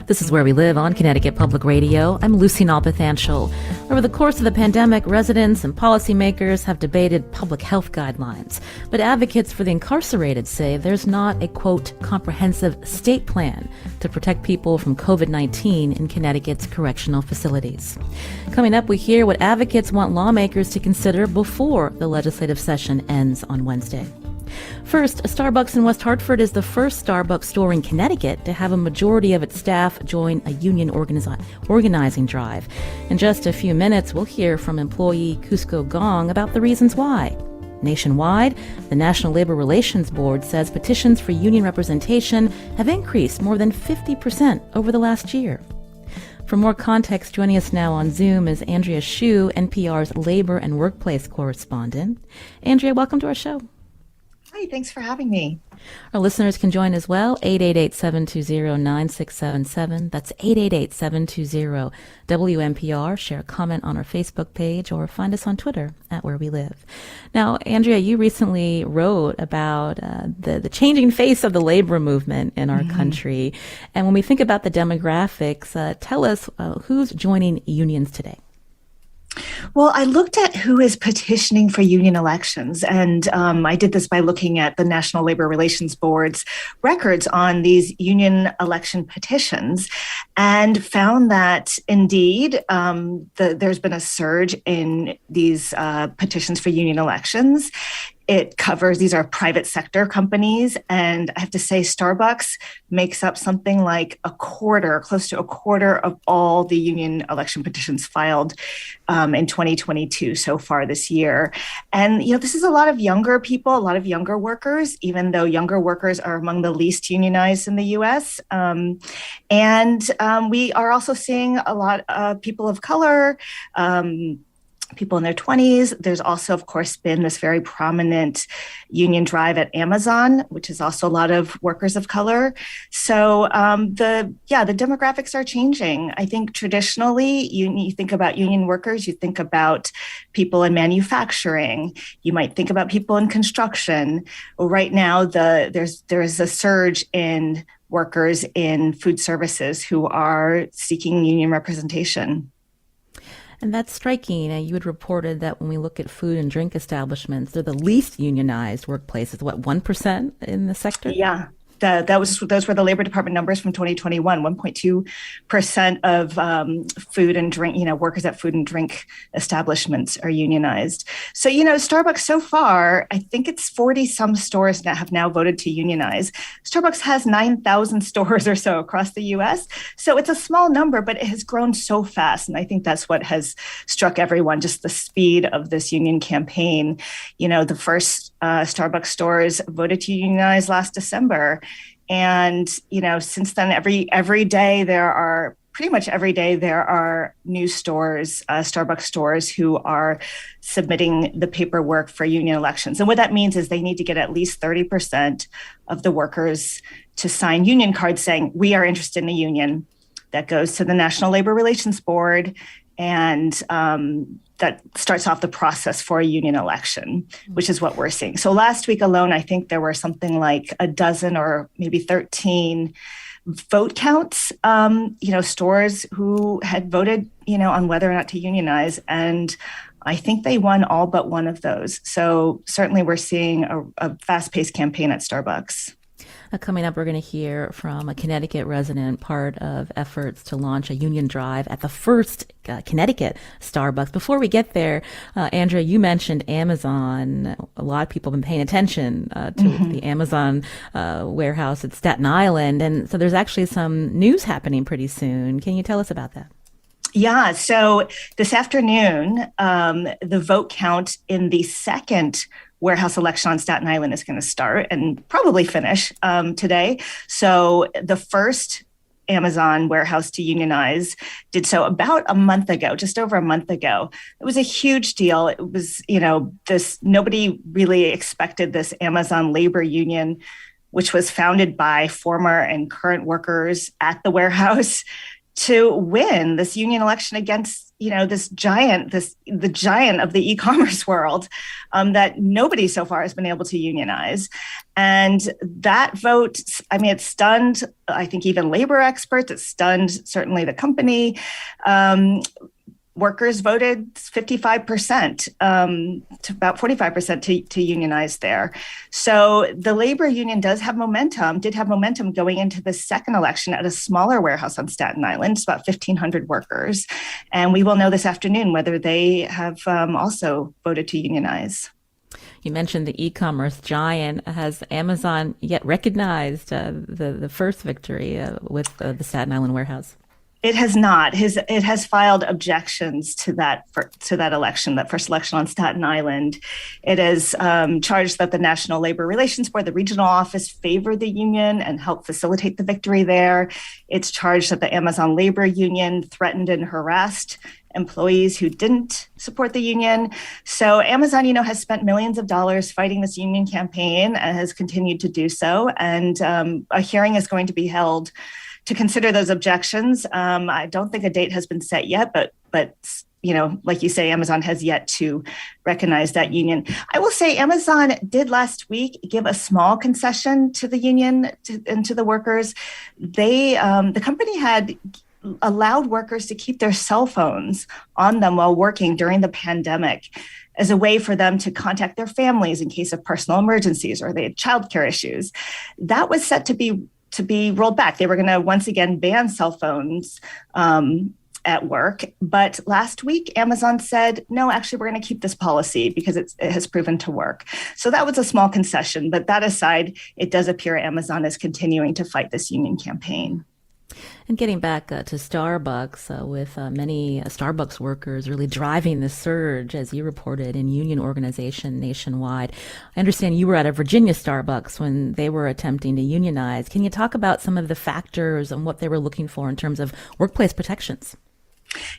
This is Where We Live on Connecticut Public Radio. I'm Lucy Nalpathanchel. Over the course of the pandemic, residents and policymakers have debated public health guidelines. But advocates for the incarcerated say there's not a, quote, comprehensive state plan to protect people from COVID-19 in Connecticut's correctional facilities. Coming up, we hear what advocates want lawmakers to consider before the legislative session ends on Wednesday. First, Starbucks in West Hartford is the first Starbucks store in Connecticut to have a majority of its staff join a union organizing drive. In just a few minutes, we'll hear from employee Kuzco Gong about the reasons why. Nationwide, the National Labor Relations Board says petitions for union representation have increased more than 50% over the last year. For more context, joining us now on Zoom is Andrea, NPR's labor and workplace correspondent. Andrea, welcome to our show. Hi, thanks for having me. Our listeners can join as well, 888-720-9677. That's 888-720-WNPR. Share a comment on our Facebook page or find us on Twitter at Where We Live. Now, Andrea, you recently wrote about the changing face of the labor movement in our country. And when we think about the demographics, tell us who's joining unions today. Well, I looked at who is petitioning for union elections, and I did this by looking at the National Labor Relations Board's records on these union election petitions, and found that indeed there's been a surge in these petitions for union elections. It covers, these are private sector companies, and I have to say Starbucks makes up something like close to a quarter of all the union election petitions filed in 2022 so far this year. And, this is a lot of younger people, a lot of younger workers, even though younger workers are among the least unionized in the U.S. We are also seeing a lot of people of color, people in their 20s. There's also, of course, been this very prominent union drive at Amazon, which is also a lot of workers of color. So the demographics are changing. I think traditionally, you think about union workers, you think about people in manufacturing, you might think about people in construction. Right now, there's a surge in workers in food services who are seeking union representation. And that's striking. You had reported that when we look at food and drink establishments, they're the least unionized workplaces. 1% in the sector? Yeah. Those were the Labor Department numbers from 2021. 1.2% of food and drink, workers at food and drink establishments are unionized. So, Starbucks so far, I think it's 40 some stores that have now voted to unionize. Starbucks has 9,000 stores or so across the U.S. So it's a small number, but it has grown so fast. And I think that's what has struck everyone, just the speed of this union campaign. The first Starbucks stores voted to unionize last December. And, since then, every day there are new stores, Starbucks stores, who are submitting the paperwork for union elections. And what that means is they need to get at least 30% of the workers to sign union cards saying, we are interested in a union. That goes to the National Labor Relations Board. And that starts off the process for a union election, which is what we're seeing. So last week alone, I think there were something like a dozen or maybe 13 vote counts, stores who had voted, on whether or not to unionize. And I think they won all but one of those. So certainly we're seeing a fast-paced campaign at Starbucks. Coming up, we're going to hear from a Connecticut resident, part of efforts to launch a union drive at the first Connecticut Starbucks. Before we get there, Andrea, you mentioned Amazon. A lot of people have been paying attention to the Amazon warehouse at Staten Island. And so there's actually some news happening pretty soon. Can you tell us about that? Yeah, so this afternoon, the vote count in the second warehouse election on Staten Island is going to start and probably finish today. So the first Amazon warehouse to unionize did so about a month ago, just over a month ago. It was a huge deal. It was, nobody really expected this Amazon labor union, which was founded by former and current workers at the warehouse, to win this union election against this giant, the giant of the e-commerce world that nobody so far has been able to unionize. And that vote, I mean, it stunned, I think, even labor experts. It stunned certainly the company. Workers voted 55% to about 45% to unionize there. So the labor union did have momentum going into the second election at a smaller warehouse on Staten Island. It's about 1,500 workers. And we will know this afternoon whether they have also voted to unionize. You mentioned the e-commerce giant. Has Amazon yet recognized the first victory with the Staten Island warehouse? It has not. It has filed objections to that election, that first election on Staten Island. It has charged that the National Labor Relations Board, the regional office, favored the union and helped facilitate the victory there. It's charged that the Amazon labor union threatened and harassed employees who didn't support the union. So Amazon, has spent millions of dollars fighting this union campaign and has continued to do so. And a hearing is going to be held to consider those objections. I don't think a date has been set yet, but like you say, Amazon has yet to recognize that union. I will say Amazon did last week give a small concession to the union and to the workers. The company had allowed workers to keep their cell phones on them while working during the pandemic as a way for them to contact their families in case of personal emergencies or they had childcare issues. That was set to be rolled back. They were going to once again ban cell phones at work. But last week, Amazon said, no, actually, we're going to keep this policy because it has proven to work. So that was a small concession. But that aside, it does appear Amazon is continuing to fight this union campaign. And getting back to Starbucks, with many Starbucks workers really driving the surge, as you reported, in union organization nationwide. I understand you were at a Virginia Starbucks when they were attempting to unionize. Can you talk about some of the factors and what they were looking for in terms of workplace protections?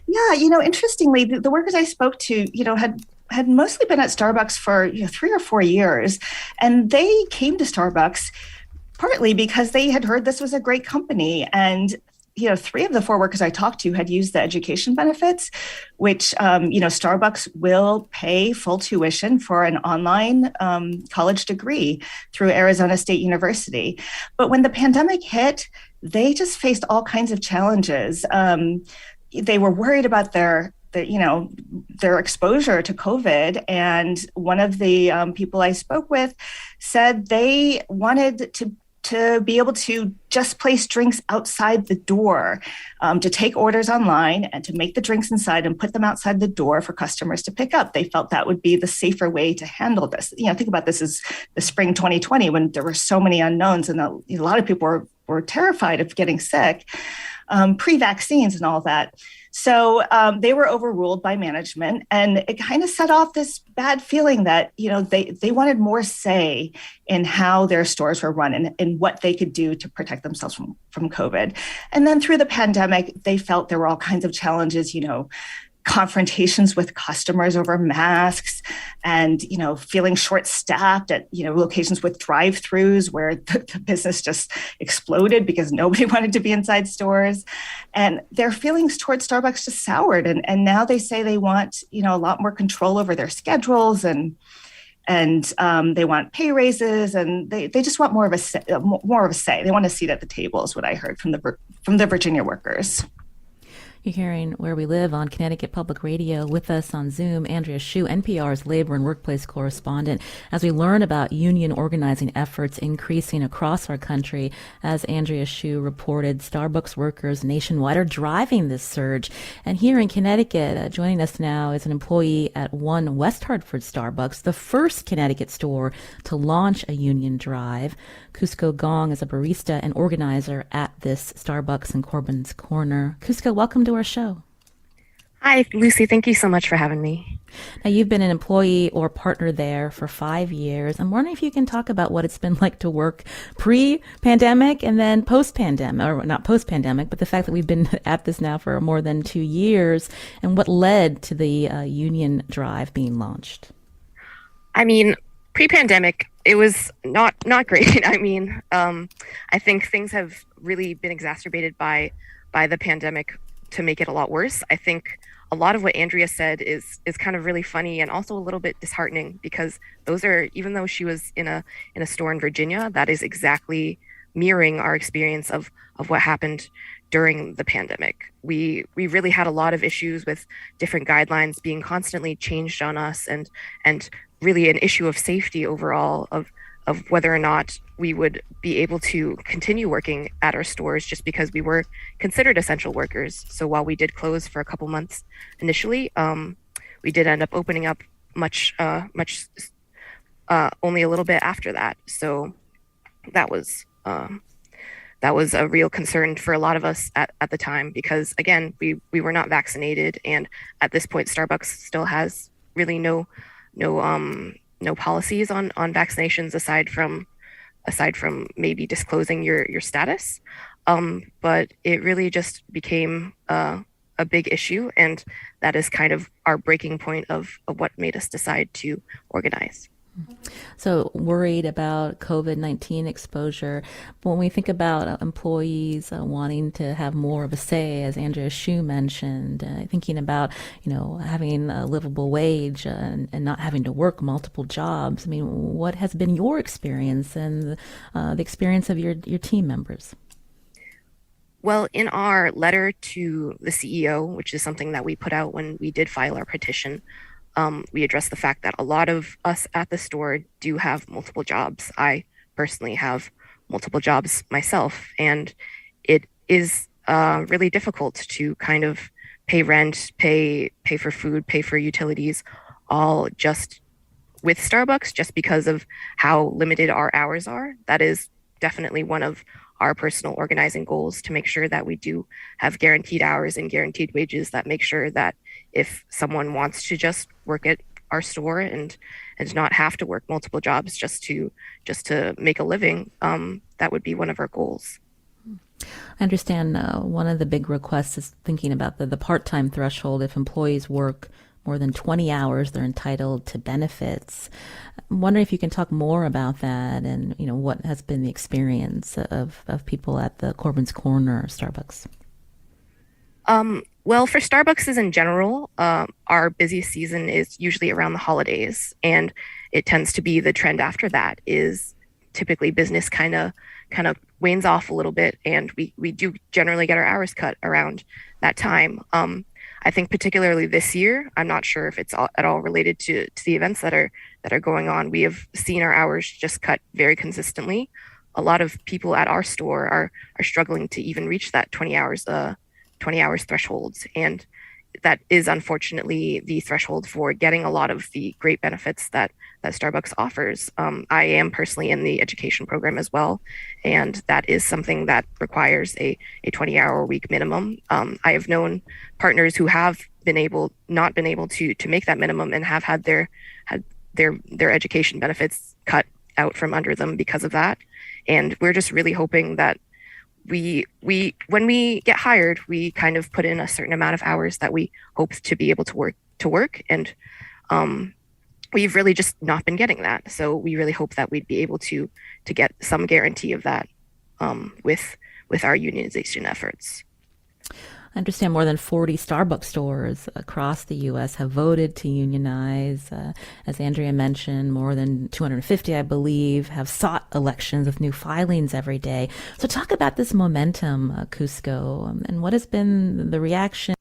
Yeah, interestingly, the workers I spoke to, had mostly been at Starbucks for 3 or 4 years, and they came to Starbucks partly because they had heard this was a great company. And 3 of the 4 workers I talked to had used the education benefits, which, Starbucks will pay full tuition for an online college degree through Arizona State University. But when the pandemic hit, they just faced all kinds of challenges. They were worried about their exposure to COVID. And one of the people I spoke with said they wanted to be able to just place drinks outside the door, to take orders online and to make the drinks inside and put them outside the door for customers to pick up. They felt that would be the safer way to handle this. Think about this as the spring 2020 when there were so many unknowns and a lot of people were terrified of getting sick, pre-vaccines and all that. So they were overruled by management, and it kind of set off this bad feeling that, they wanted more say in how their stores were run and what they could do to protect themselves from COVID. And then through the pandemic, they felt there were all kinds of challenges, confrontations with customers over masks and, feeling short-staffed at, locations with drive-throughs where the business just exploded because nobody wanted to be inside stores. And their feelings towards Starbucks just soured. And now they say they want, a lot more control over their schedules and they want pay raises and they just want more of a say. They want a seat at the table is what I heard from the Virginia workers. You're hearing Where We Live on Connecticut Public Radio. With us on Zoom, Andrea Hsu, NPR's labor and workplace correspondent, as we learn about union organizing efforts increasing across our country. As Andrea Hsu reported, Starbucks workers nationwide are driving this surge. And here in Connecticut, joining us now is an employee at one West Hartford Starbucks, the first Connecticut store to launch a union drive. Kuzco Gong is a barista and organizer at this Starbucks in Corbin's Corner. Kuzco, welcome to our show. Hi, Lucy. Thank you so much for having me. Now, you've been an employee or partner there for 5 years. I'm wondering if you can talk about what it's been like to work pre-pandemic and then post-pandemic, or not post-pandemic, but the fact that we've been at this now for more than 2 years and what led to the union drive being launched. I mean, pre-pandemic, it was not great. I mean, I think things have really been exacerbated by the pandemic to make it a lot worse. I think a lot of what Andrea said is kind of really funny and also a little bit disheartening, because those are, even though she was in a store in Virginia, that is exactly mirroring our experience of what happened during the pandemic. We really had a lot of issues with different guidelines being constantly changed on us, and really an issue of safety overall, of whether or not we would be able to continue working at our stores just because we were considered essential workers. So while we did close for a couple months initially, we did end up opening up much only a little bit after that. So that was a real concern for a lot of us at the time, because again, we were not vaccinated, and at this point Starbucks still has really no policies on vaccinations aside from maybe disclosing your status. But it really just became a big issue, and that is kind of our breaking point of what made us decide to organize. So worried about COVID-19 exposure. When we think about employees wanting to have more of a say, as Andrea Shu mentioned, thinking about, having a livable wage and not having to work multiple jobs. I mean, what has been your experience and the experience of your team members? Well, in our letter to the CEO, which is something that we put out when we did file our petition, we address the fact that a lot of us at the store do have multiple jobs. I personally have multiple jobs myself, and it is really difficult to kind of pay rent, pay for food, pay for utilities, all just with Starbucks, just because of how limited our hours are. That is definitely one of our personal organizing goals, to make sure that we do have guaranteed hours and guaranteed wages, that make sure that if someone wants to just work at our store and not have to work multiple jobs just to make a living, that would be one of our goals. I understand one of the big requests is thinking about the part-time threshold. If employees work more than 20 hours, they're entitled to benefits. I'm wondering if you can talk more about that, and what has been the experience of people at the Corbin's Corner Starbucks. Well, for Starbucks in general, our busiest season is usually around the holidays, and it tends to be the trend after that is typically business kind of wanes off a little bit, and we do generally get our hours cut around that time. I think particularly this year, I'm not sure if it's at all related to the events that are going on. We have seen our hours just cut very consistently. A lot of people at our store are struggling to even reach that 20 hours thresholds, and that is unfortunately the threshold for getting a lot of the great benefits that Starbucks offers. I am personally in the education program as well, and that is something that requires a 20-hour week minimum. I have known partners who have not been able to make that minimum, and have had their education benefits cut out from under them because of that. And we're just really hoping that we when we get hired, we kind of put in a certain amount of hours that we hope to be able to work, and we've really just not been getting that. So we really hope that we'd be able to get some guarantee of that with our unionization efforts. I understand more than 40 Starbucks stores across the U.S. have voted to unionize. As Andrea mentioned, more than 250, I believe, have sought elections with new filings every day. So talk about this momentum, Kuzco, and what has been the reaction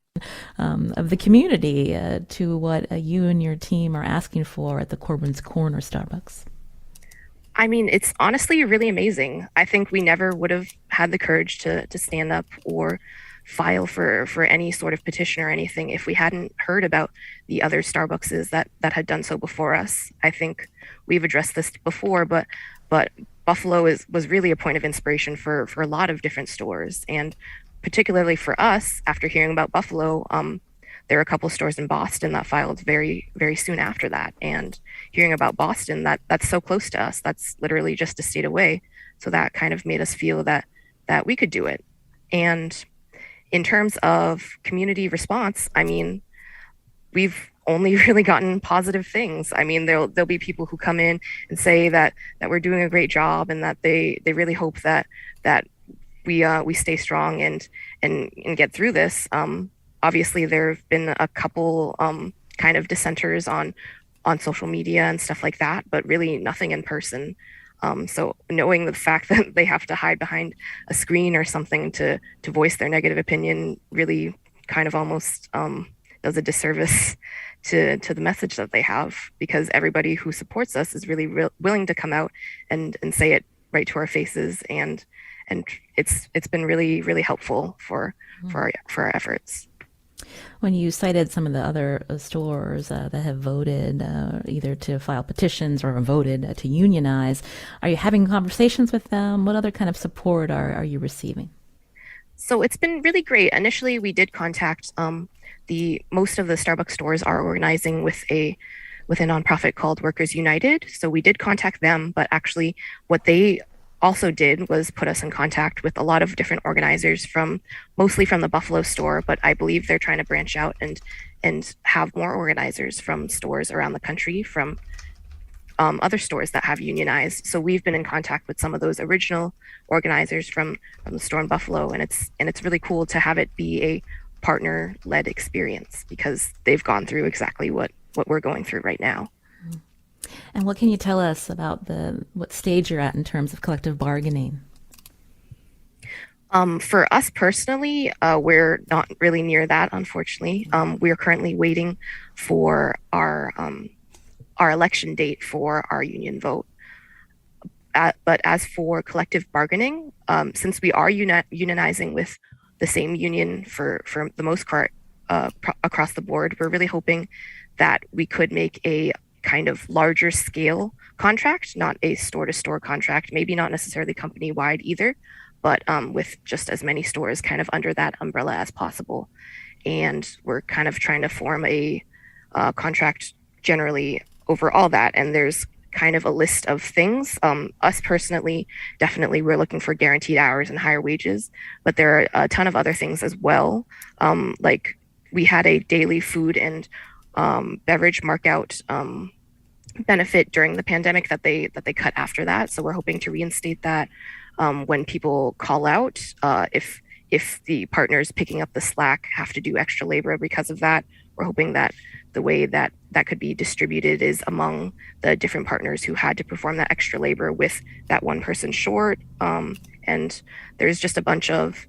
of the community to what you and your team are asking for at the Corbin's Corner Starbucks. I mean, it's honestly really amazing. I think we never would have had the courage to stand up or file for any sort of petition or anything if we hadn't heard about the other Starbuckses that had done so before us. I think we've addressed this before, but Buffalo was really a point of inspiration for a lot of different stores, and particularly for us. After hearing about Buffalo, there are a couple stores in Boston that filed very, very soon after that, and hearing about Boston, that's so close to us. That's literally just a state away. So that kind of made us feel that we could do it. And in terms of community response, I mean, we've only really gotten positive things. I mean, there'll be people who come in and say that we're doing a great job, and that they really hope that we stay strong and get through this. obviously there have been a couple kind of dissenters on social media and stuff like that, but really nothing in person. So knowing the fact that they have to hide behind a screen or something to voice their negative opinion really kind of almost does a disservice to the message that they have, because everybody who supports us is really willing to come out and say it right to our faces, and it's been really helpful for our efforts. When you cited some of the other stores that have voted either to file petitions or voted to unionize, are you having conversations with them? What other kind of support are you receiving? So it's been really great. Initially, we did contact most of the Starbucks stores are organizing with a nonprofit called Workers United. So we did contact them, but actually what they also did was put us in contact with a lot of different organizers mostly from the Buffalo store, but I believe they're trying to branch out and have more organizers from stores around the country, from other stores that have unionized. So we've been in contact with some of those original organizers from the store in Buffalo, and it's really cool to have it be a partner-led experience, because they've gone through exactly what we're going through right now. And what can you tell us about what stage you're at in terms of collective bargaining? For us personally, we're not really near that, unfortunately. We are currently waiting for our election date for our union vote. But as for collective bargaining, since we are unionizing with the same union for the most part across the board, we're really hoping that we could make a kind of larger scale contract, not a store-to-store contract, maybe not necessarily company-wide either, but with just as many stores kind of under that umbrella as possible. And we're kind of trying to form a contract generally over all that. And there's kind of a list of things. Us personally, definitely we're looking for guaranteed hours and higher wages, but there are a ton of other things as well. Like we had a daily food and beverage markout benefit during the pandemic that they cut after that. So we're hoping to reinstate that when people call out, if the partners picking up the slack have to do extra labor because of that. We're hoping that the way that could be distributed is among the different partners who had to perform that extra labor with that one person short. And there's just a bunch of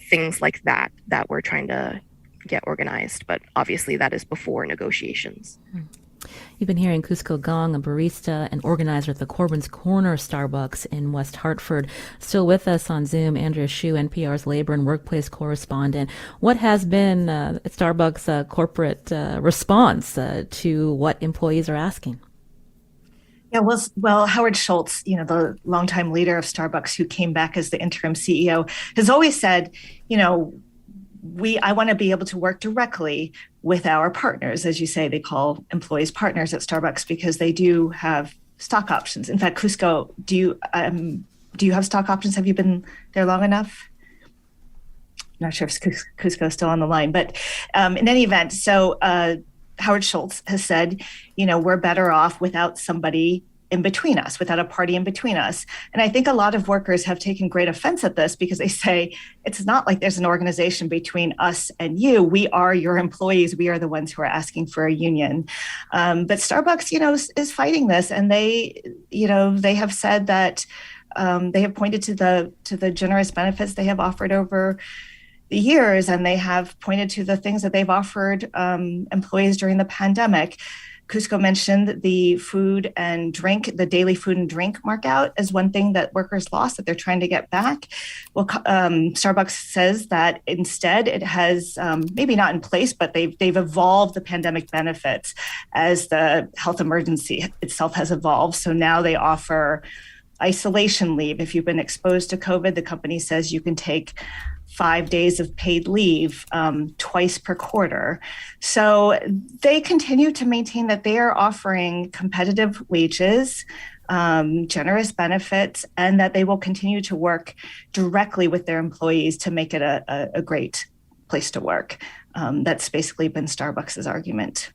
things like that we're trying to get organized. But obviously that is before negotiations. You've been hearing Kuzco Gong, a barista and organizer at the Corbin's Corner Starbucks in West Hartford. Still with us on Zoom, Andrea Hsu, NPR's labor and workplace correspondent. What has been Starbucks' corporate response to what employees are asking? Yeah, well, Howard Schultz, the longtime leader of Starbucks who came back as the interim CEO, has always said, I want to be able to work directly with our partners. As you say, they call employees partners at Starbucks because they do have stock options. In fact, Kuzco, do you have stock options? Have you been there long enough? I'm not sure if Kuzco is still on the line, but in any event, so Howard Schultz has said, we're better off without somebody in between us, without a party in between us. And I think a lot of workers have taken great offense at this because they say, it's not like there's an organization between us and you. We are your employees. We are the ones who are asking for a union. But Starbucks, is fighting this. And they have said that they have pointed to the generous benefits they have offered over the years. And they have pointed to the things that they've offered employees during the pandemic. Kuzco mentioned the daily food and drink markout as one thing that workers lost that they're trying to get back. Well, Starbucks says that instead it has, maybe not in place, but they've evolved the pandemic benefits as the health emergency itself has evolved. So now they offer isolation leave. If you've been exposed to COVID, the company says you can take 5 days of paid leave twice per quarter. So they continue to maintain that they are offering competitive wages, generous benefits, and that they will continue to work directly with their employees to make it a great place to work. That's basically been Starbucks' argument.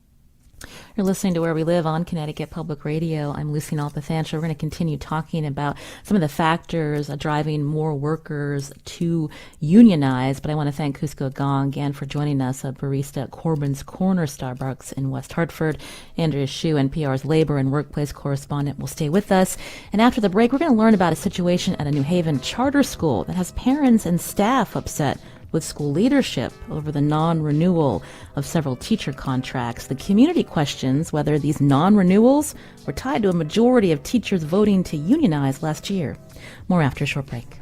You're listening to Where We Live on Connecticut Public Radio. I'm Lucy Nalpathanchel. We're going to continue talking about some of the factors driving more workers to unionize. But I want to thank Kuzco Gong again for joining us, a barista at Corbin's Corner Starbucks in West Hartford. Andrea Shu, NPR's labor and workplace correspondent, will stay with us. And after the break, we're going to learn about a situation at a New Haven charter school that has parents and staff upset with school leadership over the non-renewal of several teacher contracts. The community questions whether these non-renewals were tied to a majority of teachers voting to unionize last year. More after a short break.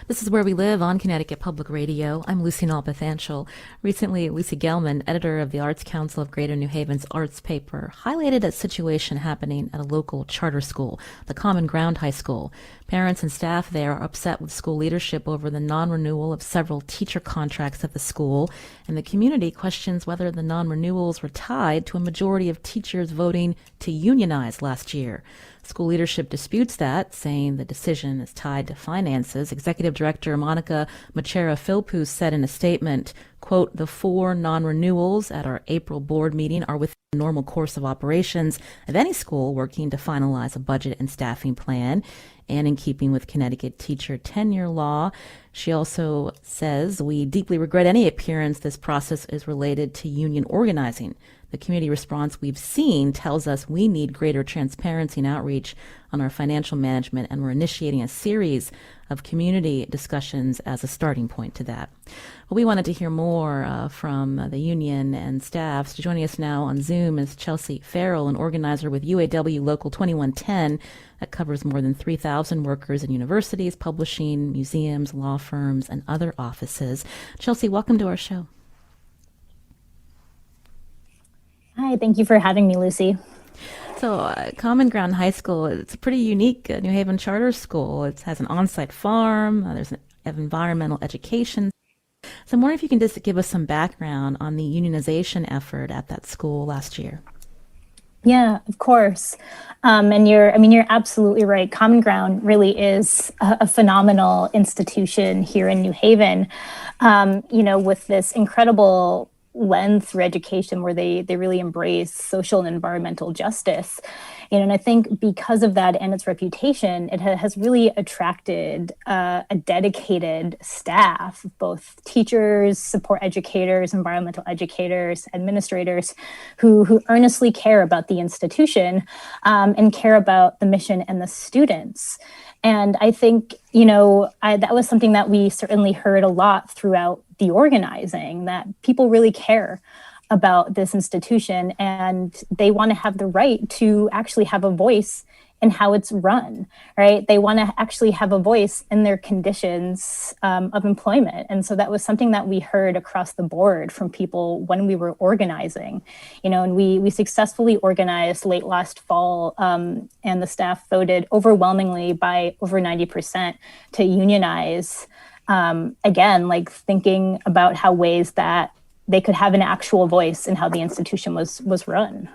This is Where We Live on Connecticut Public Radio. I'm Lucy Nalpathanchel. Recently, Lucy Gelman, editor of the Arts Council of Greater New Haven's arts paper, highlighted a situation happening at a local charter school, the Common Ground High School. Parents and staff there are upset with school leadership over the non-renewal of several teacher contracts at the school, and the community questions whether the non-renewals were tied to a majority of teachers voting to unionize last year. School leadership disputes that, saying the decision is tied to finances. Executive Director Monica Machera-Philpous said in a statement, quote, "The 4 non-renewals at our April board meeting are within the normal course of operations of any school working to finalize a budget and staffing plan, and in keeping with Connecticut teacher tenure law." She also says, "We deeply regret any appearance this process is related to union organizing. The community response we've seen tells us we need greater transparency and outreach on our financial management, and we're initiating a series of community discussions as a starting point to that." Well, we wanted to hear more from the union and staff. So joining us now on Zoom is Chelsea Farrell, an organizer with UAW Local 2110 that covers more than 3,000 workers in universities, publishing, museums, law firms, and other offices. Chelsea, welcome to our show. Hi, thank you for having me, Lucy. So Common Ground High School, it's a pretty unique New Haven charter school. It has an on-site farm. There's an environmental education. So I'm wondering if you can just give us some background on the unionization effort at that school last year. Yeah, of course. And you're absolutely right. Common Ground really is a phenomenal institution here in New Haven, with this incredible lens through education where they really embrace social and environmental justice. And I think because of that and its reputation, it has really attracted a dedicated staff, both teachers, support educators, environmental educators, administrators, who earnestly care about the institution and care about the mission and the students. And I think, that was something that we certainly heard a lot throughout the organizing, that people really care about this institution and they want to have the right to actually have a voice in how it's run, right? They want to actually have a voice in their conditions of employment. And so that was something that we heard across the board from people when we were organizing, and we successfully organized late last fall, and the staff voted overwhelmingly by over 90% to unionize. Again, like thinking about how ways that they could have an actual voice in how the institution was run.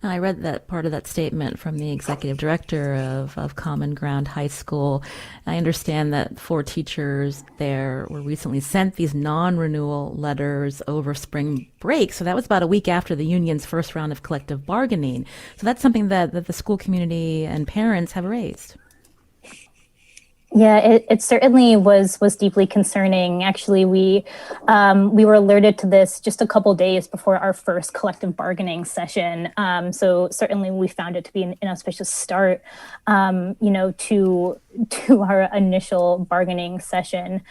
Now, I read that part of that statement from the executive director of Common Ground High School. I understand that 4 teachers there were recently sent these non-renewal letters over spring break. So that was about a week after the union's first round of collective bargaining. So that's something that the school community and parents have raised. Yeah, it certainly was deeply concerning. Actually, we were alerted to this just a couple days before our first collective bargaining session. So certainly we found it to be an inauspicious start, to our initial bargaining session.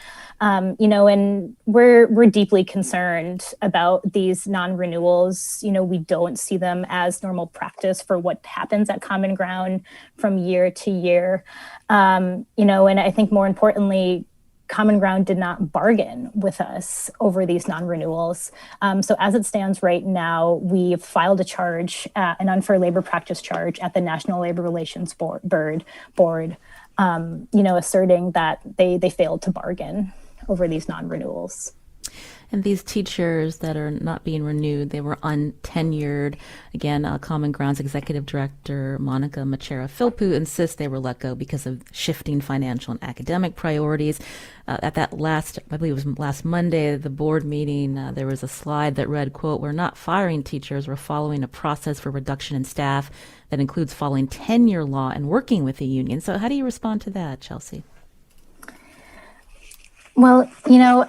And we're deeply concerned about these non-renewals. We don't see them as normal practice for what happens at Common Ground from year to year. And I think more importantly, Common Ground did not bargain with us over these non-renewals. So as it stands right now, we've filed a charge, an unfair labor practice charge at the National Labor Relations Board, asserting that they failed to bargain over these non-renewals. And these teachers that are not being renewed, they were untenured. Again, Common Ground's executive director, Monica Machera-Philpott, insists they were let go because of shifting financial and academic priorities. At that last, I believe it was last Monday, the board meeting, there was a slide that read, quote, "We're not firing teachers, we're following a process for reduction in staff that includes following tenure law and working with the union." So how do you respond to that, Chelsea? Well,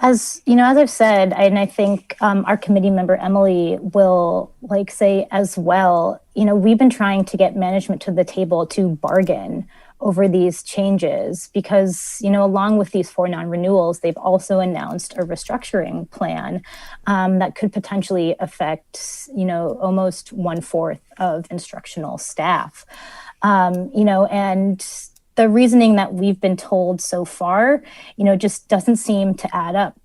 as I've said, and I think our committee member Emily will say as well, we've been trying to get management to the table to bargain over these changes because, along with these 4 non-renewals, they've also announced a restructuring plan that could potentially affect, almost 1/4 of instructional staff, and the reasoning that we've been told so far, just doesn't seem to add up.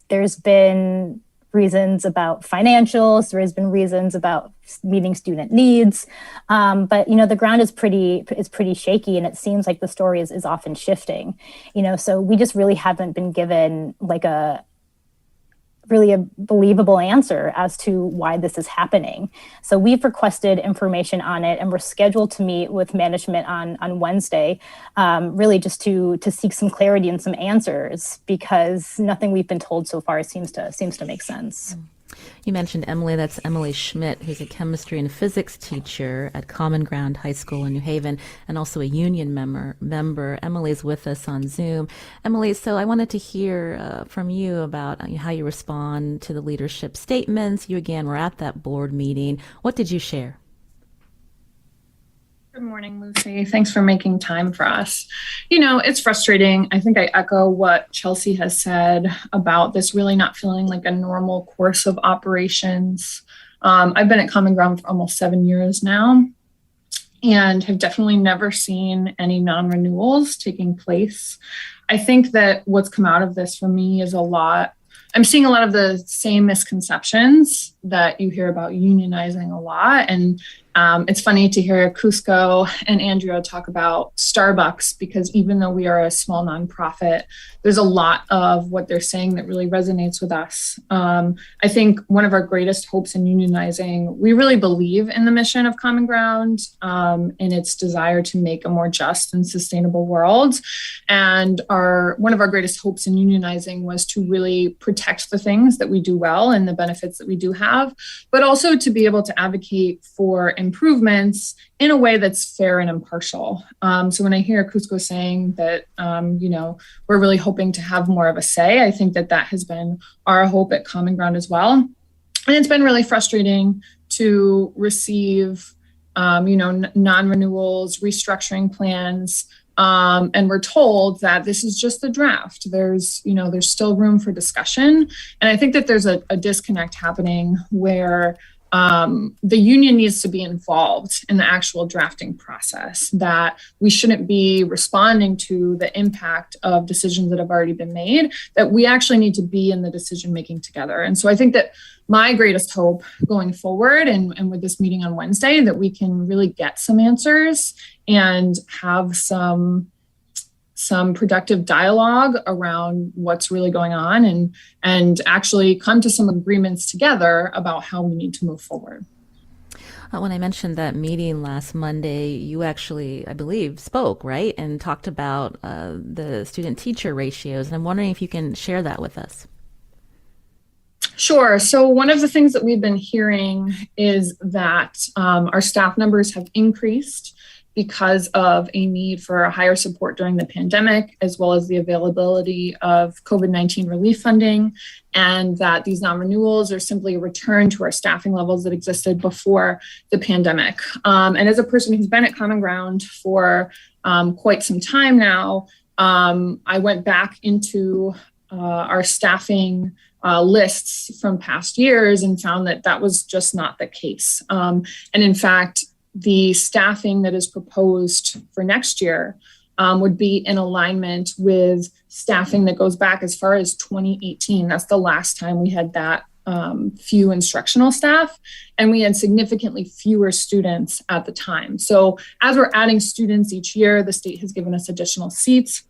There's been reasons about financials, there has been reasons about meeting student needs, but the ground is pretty shaky, and it seems like the story is often shifting. So we just really haven't been given a believable answer as to why this is happening. So we've requested information on it, and we're scheduled to meet with management on Wednesday, really just to seek some clarity and some answers, because nothing we've been told so far seems to make sense. You mentioned Emily. That's Emily Schmidt, who's a chemistry and physics teacher at Common Ground High School in New Haven, and also a union member. Emily's with us on Zoom. Emily, so I wanted to hear from you about how you respond to the leadership statements. You, again, were at that board meeting. What did you share? Good morning, Lucy. Thanks for making time for us. It's frustrating. I think I echo what Chelsea has said about this really not feeling like a normal course of operations. I've been at Common Ground for almost 7 years now and have definitely never seen any non-renewals taking place. I think that what's come out of this for me is I'm seeing a lot of the same misconceptions that you hear about unionizing a lot. And it's funny to hear Kuzco and Andrea talk about Starbucks, because even though we are a small nonprofit, there's a lot of what they're saying that really resonates with us. I think one of our greatest hopes in unionizing, we really believe in the mission of Common Ground and its desire to make a more just and sustainable world. And one of our greatest hopes in unionizing was to really protect the things that we do well and the benefits that we do have, but also to be able to advocate for improvements in a way that's fair and impartial. So when I hear Kuzco saying that, we're really hoping to have more of a say, I think that has been our hope at Common Ground as well. And it's been really frustrating to receive, non-renewals, restructuring plans, and we're told that this is just the draft. There's still room for discussion. And I think that there's a disconnect happening where the union needs to be involved in the actual drafting process, that we shouldn't be responding to the impact of decisions that have already been made, that we actually need to be in the decision making together. And so I think that my greatest hope going forward and with this meeting on Wednesday, that we can really get some answers and have some productive dialogue around what's really going on and actually come to some agreements together about how we need to move forward. When I mentioned that meeting last Monday, you actually, I believe, spoke, right? And talked about the student-teacher ratios. And I'm wondering if you can share that with us. Sure. So one of the things that we've been hearing is that our staff numbers have increased because of a need for higher support during the pandemic, as well as the availability of COVID-19 relief funding, and that these non-renewals are simply a return to our staffing levels that existed before the pandemic. And as a person who's been at Common Ground for quite some time now, I went back into our staffing lists from past years and found that was just not the case. And in fact, the staffing that is proposed for next year would be in alignment with staffing that goes back as far as 2018. That's the last time we had that few instructional staff, and we had significantly fewer students at the time. So as we're adding students each year, the state has given us additional seats.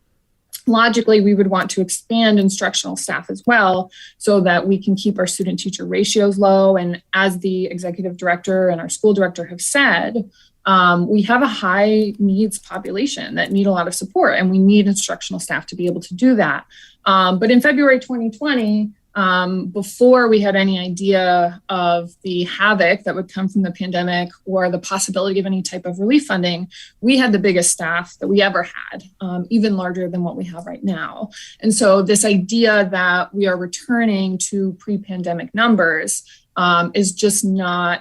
logically, we would want to expand instructional staff as well so that we can keep our student-teacher ratios low. And as the executive director and our school director have said, we have a high needs population that need a lot of support, and we need instructional staff to be able to do that. But in February 2020, before we had any idea of the havoc that would come from the pandemic or the possibility of any type of relief funding, we had the biggest staff that we ever had, even larger than what we have right now. And so this idea that we are returning to pre-pandemic numbers is just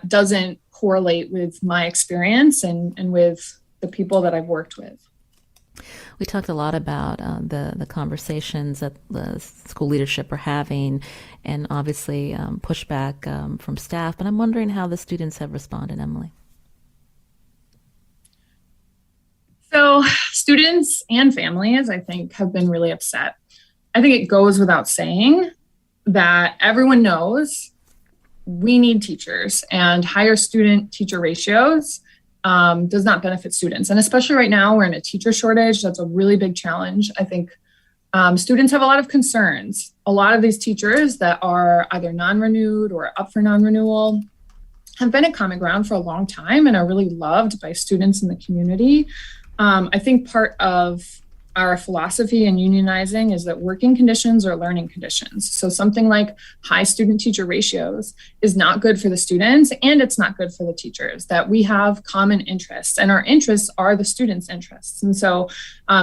doesn't correlate with my experience and with the people that I've worked with. We talked a lot about the conversations that the school leadership are having, and obviously pushback from staff. But I'm wondering how the students have responded, Emily. So students and families, I think, have been really upset. I think it goes without saying that everyone knows we need teachers, and higher student-teacher ratios does not benefit students. And especially right now, we're in a teacher shortage. That's a really big challenge. I think students have a lot of concerns. A lot of these teachers that are either non-renewed or up for non-renewal have been at Common Ground for a long time and are really loved by students in the community. I think part of our philosophy in unionizing is that working conditions are learning conditions. So something like high student-teacher ratios is not good for the students, and it's not good for the teachers, that we have common interests, and our interests are the students' interests. And so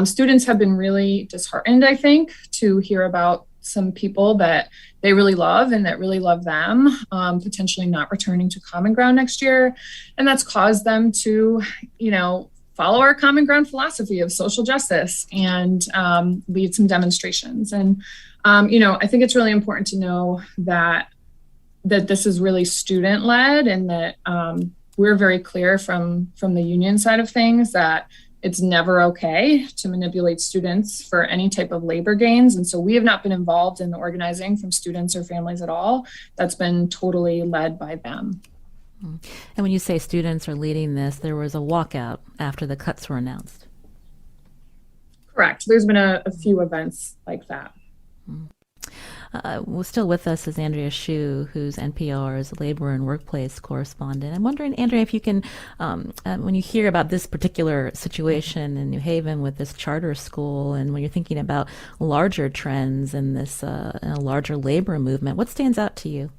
students have been really disheartened, I think, to hear about some people that they really love and that really love them, potentially not returning to Common Ground next year. And that's caused them to, follow our Common Ground philosophy of social justice and lead some demonstrations. And, I think it's really important to know that this is really student-led, and that we're very clear from the union side of things that it's never okay to manipulate students for any type of labor gains. And so we have not been involved in the organizing from students or families at all. That's been totally led by them. And when you say students are leading this, there was a walkout after the cuts were announced. Correct. There's been a few events like that. Well, still with us is Andrea Hsu, who's NPR's labor and workplace correspondent. I'm wondering, Andrea, if you can, when you hear about this particular situation in New Haven with this charter school, and when you're thinking about larger trends in this larger labor movement, what stands out to you?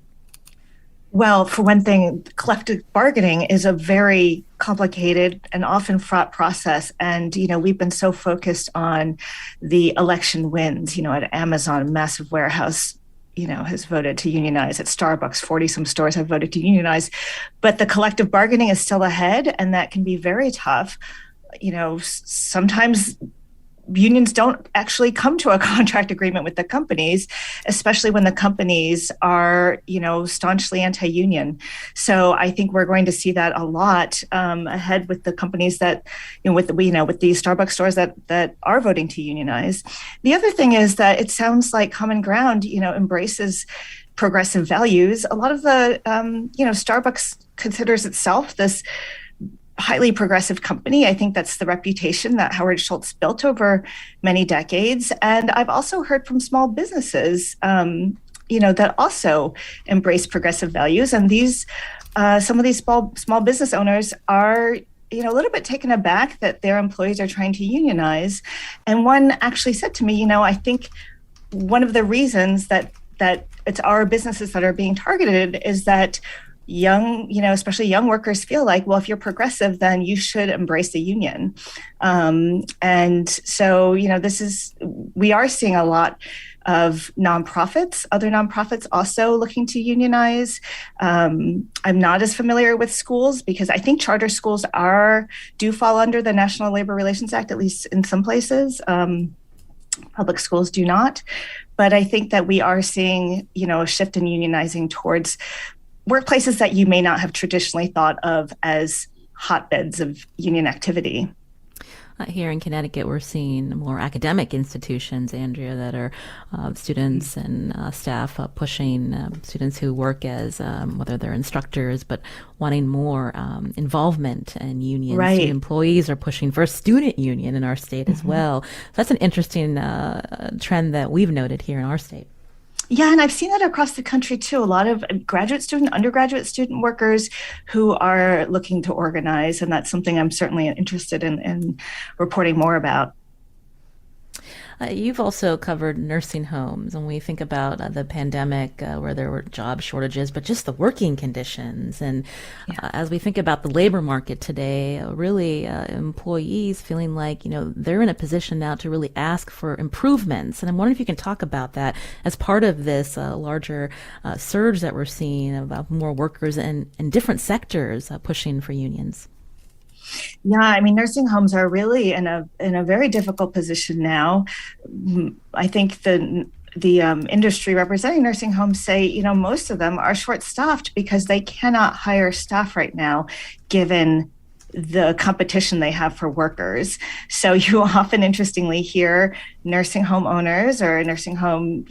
Well, for one thing, collective bargaining is a very complicated and often fraught process. And, we've been so focused on the election wins, at Amazon, a massive warehouse, has voted to unionize. At Starbucks, 40-some stores have voted to unionize. But the collective bargaining is still ahead, and that can be very tough. Sometimes unions don't actually come to a contract agreement with the companies, especially when the companies are, staunchly anti-union. So I think we're going to see that a lot ahead with the companies that, with the Starbucks stores that are voting to unionize. The other thing is that it sounds like Common Ground, embraces progressive values. A lot of the, Starbucks considers itself this highly progressive company. I think that's the reputation that Howard Schultz built over many decades. And I've also heard from small businesses, that also embrace progressive values. And these, some of these small business owners are, a little bit taken aback that their employees are trying to unionize. And one actually said to me, I think one of the reasons that it's our businesses that are being targeted is that young, especially young workers feel like, well, if you're progressive, then you should embrace the union. And so, we are seeing a lot of nonprofits, other nonprofits also looking to unionize. I'm not as familiar with schools because I think charter schools do fall under the National Labor Relations Act, at least in some places. Public schools do not. But I think that we are seeing, a shift in unionizing towards workplaces that you may not have traditionally thought of as hotbeds of union activity. Here in Connecticut, we're seeing more academic institutions, Andrea, that are students and staff pushing students who work as, whether they're instructors, but wanting more involvement in unions. Right. Student employees are pushing for a student union in our state as well. So that's an interesting trend that we've noted here in our state. Yeah, and I've seen that across the country too. A lot of graduate student, undergraduate student workers who are looking to organize, and that's something I'm certainly interested in reporting more about. You've also covered nursing homes. When we think about the pandemic, where there were job shortages, but just the working conditions. And as we think about the labor market today, really employees feeling like, they're in a position now to really ask for improvements. And I'm wondering if you can talk about that as part of this larger surge that we're seeing about more workers in different sectors pushing for unions. Yeah, I mean, nursing homes are really in a very difficult position now. I think the industry representing nursing homes say, most of them are short-staffed because they cannot hire staff right now, given the competition they have for workers. So you often, interestingly, hear nursing home owners or nursing home,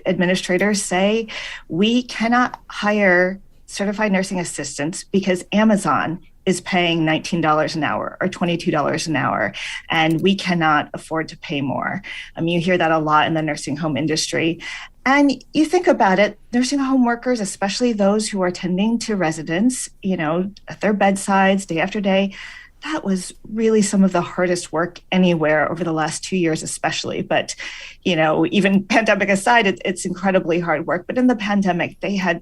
administrators say, we cannot hire certified nursing assistants because Amazon is paying $19 an hour or $22 an hour, and we cannot afford to pay more. You hear that a lot in the nursing home industry. And you think about it, nursing home workers, especially those who are tending to residents, at their bedsides day after day, that was really some of the hardest work anywhere over the last 2 years, especially. But, even pandemic aside, it's incredibly hard work. But in the pandemic, they had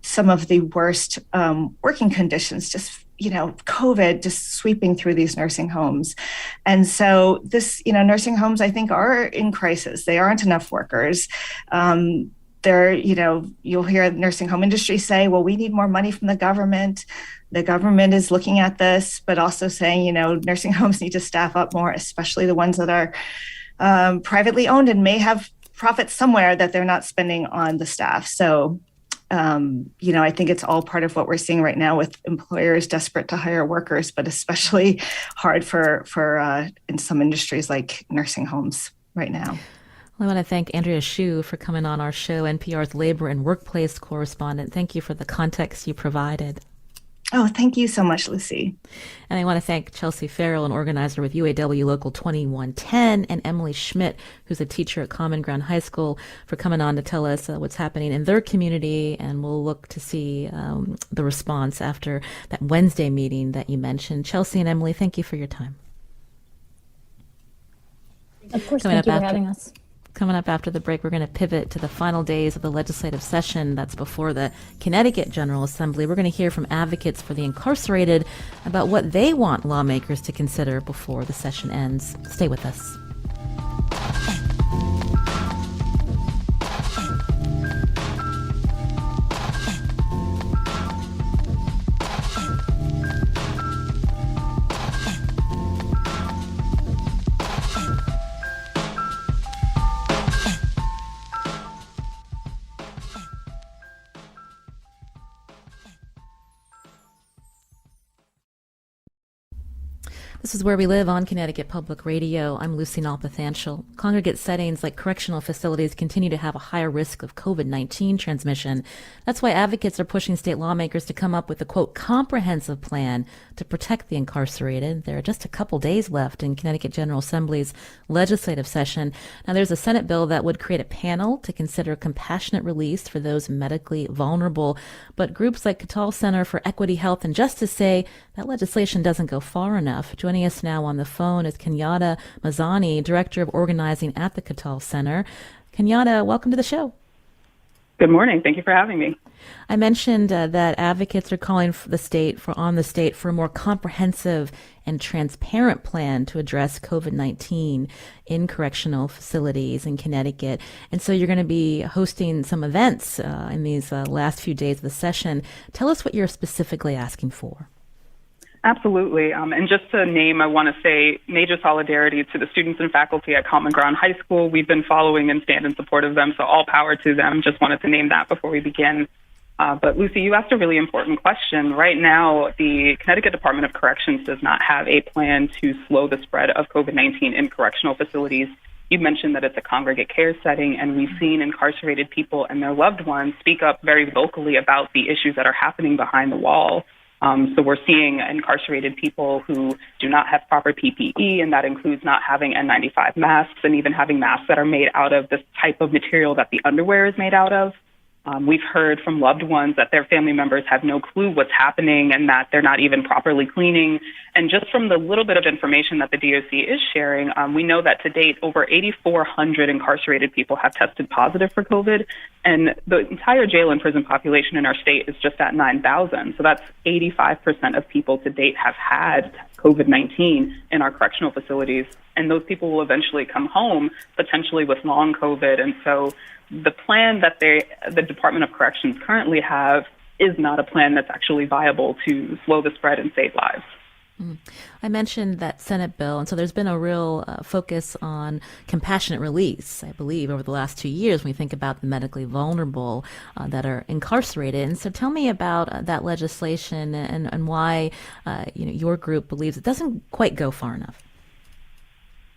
some of the worst working conditions, just COVID just sweeping through these nursing homes. And so this, nursing homes, I think, are in crisis. They aren't enough workers. You'll hear the nursing home industry say, well, we need more money from the government. The government is looking at this, but also saying, nursing homes need to staff up more, especially the ones that are privately owned and may have profits somewhere that they're not spending on the staff. So I think it's all part of what we're seeing right now with employers desperate to hire workers, but especially hard for in some industries like nursing homes right now. Well, I want to thank Andrea Hsu for coming on our show, NPR's labor and workplace correspondent. Thank you for the context you provided. Oh, thank you so much, Lucy. And I want to thank Chelsea Farrell, an organizer with UAW Local 2110, and Emily Schmidt, who's a teacher at Common Ground High School, for coming on to tell us what's happening in their community. And we'll look to see the response after that Wednesday meeting that you mentioned. Chelsea and Emily, thank you for your time. Of course, thank you for having us. Coming up after the break, we're going to pivot to the final days of the legislative session that's before the Connecticut General Assembly. We're going to hear from advocates for the incarcerated about what they want lawmakers to consider before the session ends. Stay with us. This is Where We Live on Connecticut Public Radio. I'm Lucy Nalpathanchel. Congregate settings like correctional facilities continue to have a higher risk of COVID-19 transmission. That's why advocates are pushing state lawmakers to come up with a, quote, comprehensive plan to protect the incarcerated. There are just a couple days left in Connecticut General Assembly's legislative session. Now, there's a Senate bill that would create a panel to consider compassionate release for those medically vulnerable. But groups like Katal Center for Equity, Health, and Justice say that legislation doesn't go far enough. Joining us now on the phone is Kenyatta Muzzanni, Director of Organizing at the Katal Center. Kenyatta, welcome to the show. Good morning. Thank you for having me. I mentioned that advocates are calling for the state for a more comprehensive and transparent plan to address COVID-19 in correctional facilities in Connecticut. And so you're going to be hosting some events in these last few days of the session. Tell us what you're specifically asking for. Absolutely. And just to name, I want to say major solidarity to the students and faculty at Common Ground High School. We've been following and stand in support of them, so all power to them. Just wanted to name that before we begin. But Lucy, you asked a really important question. Right now, the Connecticut Department of Corrections does not have a plan to slow the spread of COVID-19 in correctional facilities. You mentioned that it's a congregate care setting, and we've seen incarcerated people and their loved ones speak up very vocally about the issues that are happening behind the wall. So we're seeing incarcerated people who do not have proper PPE, and that includes not having N95 masks and even having masks that are made out of this type of material that the underwear is made out of. We've heard from loved ones that their family members have no clue what's happening and that they're not even properly cleaning. And just from the little bit of information that the DOC is sharing, we know that to date, over 8,400 incarcerated people have tested positive for COVID. And the entire jail and prison population in our state is just at 9,000. So that's 85% of people to date have had COVID-19 in our correctional facilities. And those people will eventually come home, potentially with long COVID. And so the plan that the Department of Corrections currently have is not a plan that's actually viable to slow the spread and save lives. I mentioned that Senate bill, and so there's been a real focus on compassionate release, I believe, over the last 2 years when we think about the medically vulnerable that are incarcerated. And so tell me about that legislation and why your group believes it doesn't quite go far enough.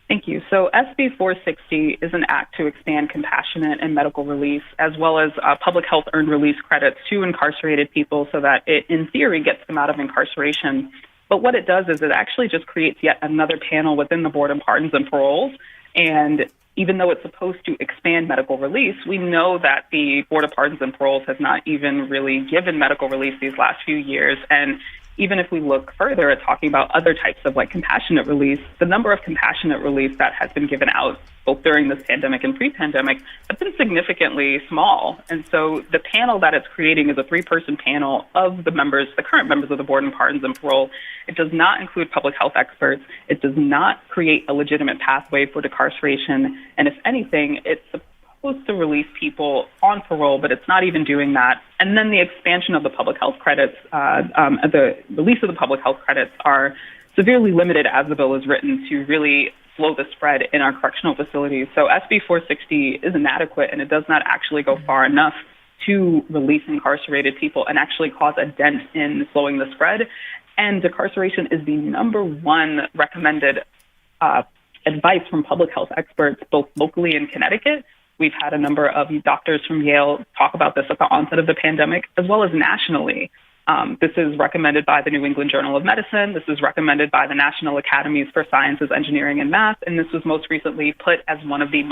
Thank you. So SB 460 is an act to expand compassionate and medical release, as well as public health earned release credits to incarcerated people so that it, in theory, gets them out of incarceration. But what it does is it actually just creates yet another panel within the Board of Pardons and Paroles. And even though it's supposed to expand medical release, we know that the Board of Pardons and Paroles has not even really given medical release these last few years. And even if we look further at talking about other types of compassionate release, the number of compassionate release that has been given out both during this pandemic and pre-pandemic have been significantly small. And so the panel that it's creating is a 3-person panel of the current members of the Board of Pardons and Parole. It does not include public health experts. It does not create a legitimate pathway for decarceration. And if anything, it's supposed to release people on parole, but it's not even doing that. And then the expansion of the public health credits, the release of the public health credits are severely limited as the bill is written to really slow the spread in our correctional facilities. So SB 460 is inadequate, and it does not actually go far enough to release incarcerated people and actually cause a dent in slowing the spread. And decarceration is the number one recommended advice from public health experts, both locally in Connecticut. We've had a number of doctors from Yale talk about this at the onset of the pandemic, as well as nationally. This is recommended by the New England Journal of Medicine. This is recommended by the National Academies for Sciences, Engineering, and Math. And this was most recently put as one of the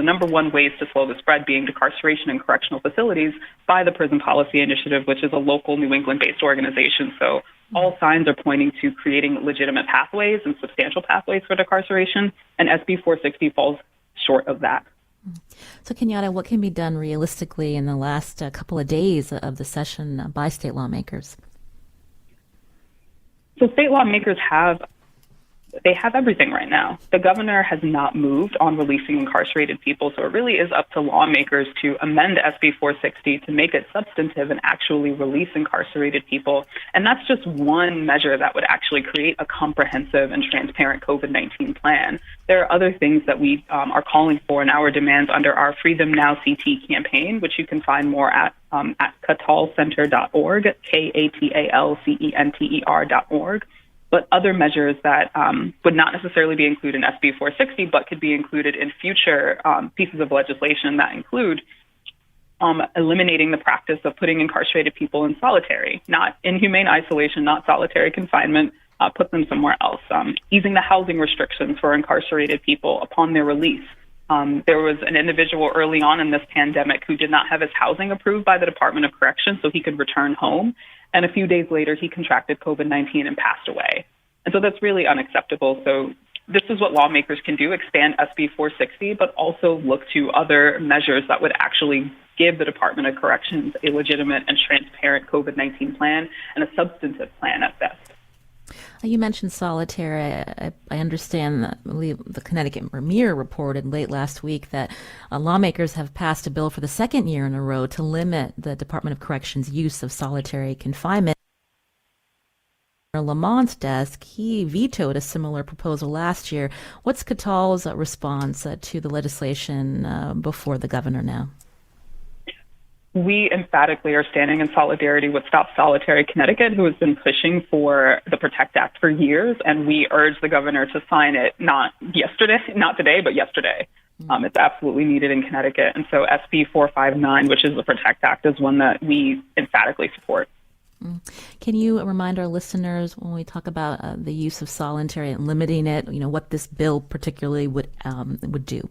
number one ways to slow the spread being decarceration in correctional facilities by the Prison Policy Initiative, which is a local New England-based organization. So all signs are pointing to creating legitimate pathways and substantial pathways for decarceration. And SB 460 falls short of that. So, Kenyatta, what can be done realistically in the last couple of days of the session by state lawmakers? So state lawmakers have everything right now. The governor has not moved on releasing incarcerated people, so it really is up to lawmakers to amend SB 460 to make it substantive and actually release incarcerated people. And that's just one measure that would actually create a comprehensive and transparent COVID-19 plan. There are other things that we are calling for in our demands under our Free Them Now CT campaign, which you can find more at katalcenter.org, katalcenter.org. But other measures that would not necessarily be included in SB 460, but could be included in future pieces of legislation that include eliminating the practice of putting incarcerated people in solitary, not inhumane isolation, not solitary confinement, put them somewhere else. Easing the housing restrictions for incarcerated people upon their release. There was an individual early on in this pandemic who did not have his housing approved by the Department of Corrections so he could return home. And a few days later, he contracted COVID-19 and passed away. And so that's really unacceptable. So this is what lawmakers can do, expand SB 460, but also look to other measures that would actually give the Department of Corrections a legitimate and transparent COVID-19 plan and a substantive plan at best. You mentioned solitary. I understand that the Connecticut Mirror reported late last week that lawmakers have passed a bill for the second year in a row to limit the Department of Corrections' use of solitary confinement. Lamont's desk, he vetoed a similar proposal last year. What's Katal's response to the legislation before the governor now? We emphatically are standing in solidarity with Stop Solitary Connecticut, who has been pushing for the PROTECT Act for years, and we urge the governor to sign it not today, but yesterday. It's absolutely needed in Connecticut. And so SB 459, which is the PROTECT Act, is one that we emphatically support. Can you remind our listeners when we talk about the use of solitary and limiting it, what this bill particularly would do?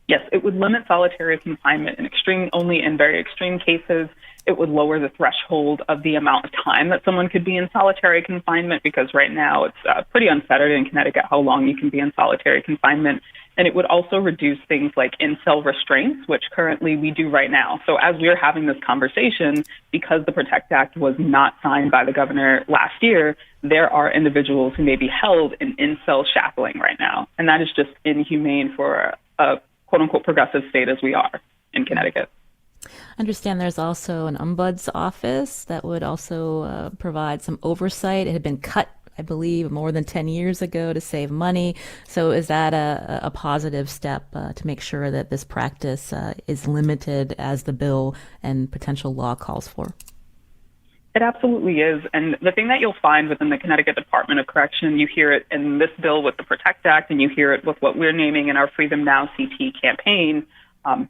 Yes, it would limit solitary confinement only in very extreme cases. It would lower the threshold of the amount of time that someone could be in solitary confinement, because right now it's pretty unfettered in Connecticut how long you can be in solitary confinement. And it would also reduce things like in-cell restraints, which currently we do right now. So as we're having this conversation, because the PROTECT Act was not signed by the governor last year, there are individuals who may be held in in-cell shackling right now. And that is just inhumane for a quote-unquote progressive state as we are in Connecticut. I understand there's also an ombuds office that would also provide some oversight. It had been cut, I believe, more than 10 years ago to save money. So is that a positive step to make sure that this practice is limited as the bill and potential law calls for? It absolutely is. And the thing that you'll find within the Connecticut Department of Correction, you hear it in this bill with the PROTECT Act, and you hear it with what we're naming in our Freedom Now CT campaign.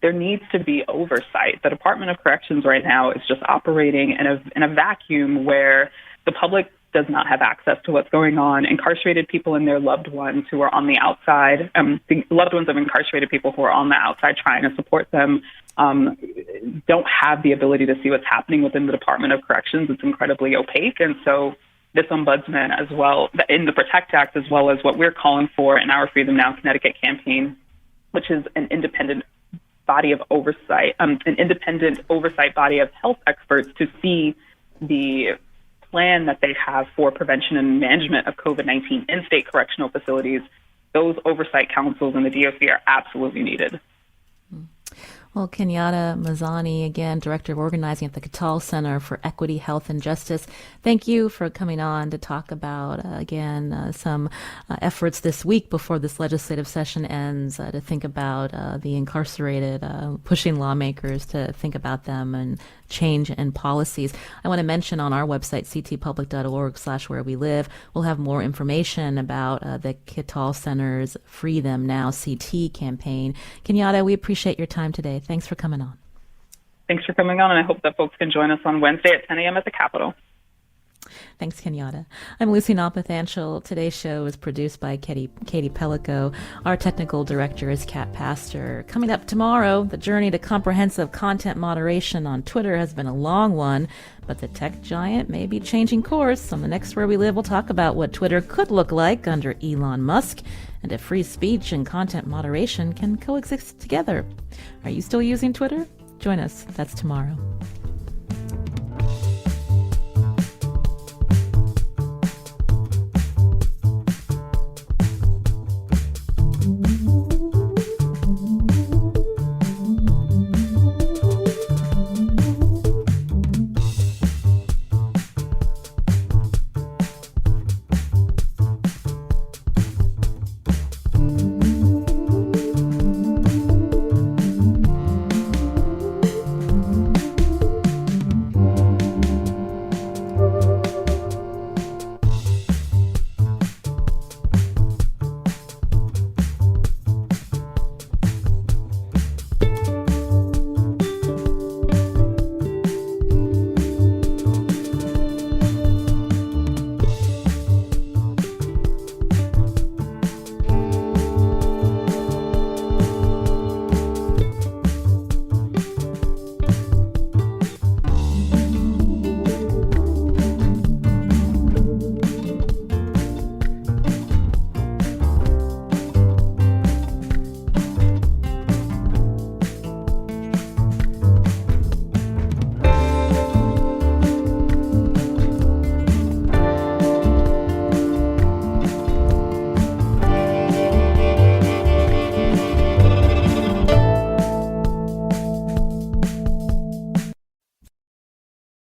There needs to be oversight. The Department of Corrections right now is just operating in a vacuum where the public does not have access to what's going on. Incarcerated people and their loved ones who are on the outside, the loved ones of incarcerated people who are on the outside trying to support them, don't have the ability to see what's happening within the Department of Corrections. It's incredibly opaque. And so this ombudsman as well, in the PROTECT Act, as well as what we're calling for in our Freedom Now Connecticut campaign, which is an independent body of oversight, an independent oversight body of health experts to see the plan that they have for prevention and management of COVID-19 in state correctional facilities. Those oversight councils in the DOC are absolutely needed. Well, Kenyatta Muzzanni, again, Director of Organizing at the Katal Center for Equity, Health, and Justice. Thank you for coming on to talk about, some efforts this week before this legislative session ends to think about the incarcerated, pushing lawmakers to think about them and change in policies. I want to mention on our website, ctpublic.org/where we live, we'll have more information about the Katal Center's Free Them Now CT campaign. Kenyatta, we appreciate your time today. Thanks for coming on. Thanks for coming on, and I hope that folks can join us on Wednesday at 10 a.m. at the Capitol. Thanks, Kenyatta. I'm Lucy Nalpathanchel. Today's show is produced by Katie Pellico. Our technical director is Kat Pastor. Coming up tomorrow, the journey to comprehensive content moderation on Twitter has been a long one, but the tech giant may be changing course. On the next Where We Live, we'll talk about what Twitter could look like under Elon Musk and if free speech and content moderation can coexist together. Are you still using Twitter? Join us. That's tomorrow.